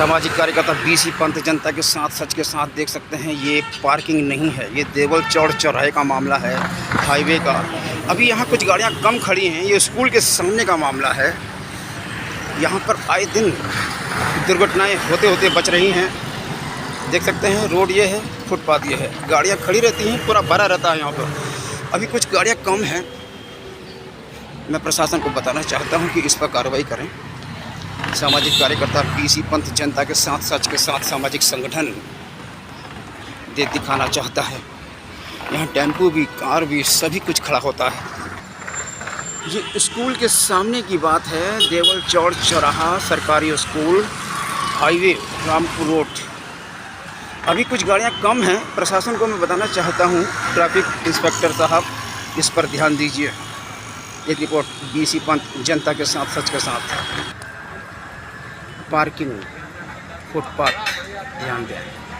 सामाजिक कार्यकर्ता बीसी पंत जनता के साथ सच के साथ देख सकते हैं। ये पार्किंग नहीं है, ये देवल चौड़ चौराहे का मामला है, हाईवे का। अभी यहाँ कुछ गाड़ियाँ कम खड़ी हैं, ये स्कूल के सामने का मामला है। यहाँ पर आए दिन दुर्घटनाएं होते होते बच रही हैं। देख सकते हैं रोड ये है, फुटपाथ ये है, गाड़ियाँ खड़ी रहती हैं, पूरा भरा रहता है यहाँ पर। अभी कुछ गाड़ियाँ कम हैं। मैं प्रशासन को बताना चाहता हूँ कि इस पर कार्रवाई करें। सामाजिक कार्यकर्ता बीसी पंत जनता के साथ सच के साथ सामाजिक संगठन दे दिखाना चाहता है। यहाँ टेम्पो भी, कार भी, सभी कुछ खड़ा होता है। ये स्कूल के सामने की बात है, देवल चौड़ चौराहा सरकारी स्कूल, हाईवे रामपुर रोड। अभी कुछ गाड़ियाँ कम हैं। प्रशासन को मैं बताना चाहता हूँ, ट्रैफिक इंस्पेक्टर साहब इस पर ध्यान दीजिए। एक रिपोर्ट बीसी पंत जनता के साथ सच के साथ। पार्किंग, फुटपाथ ध्यान दें।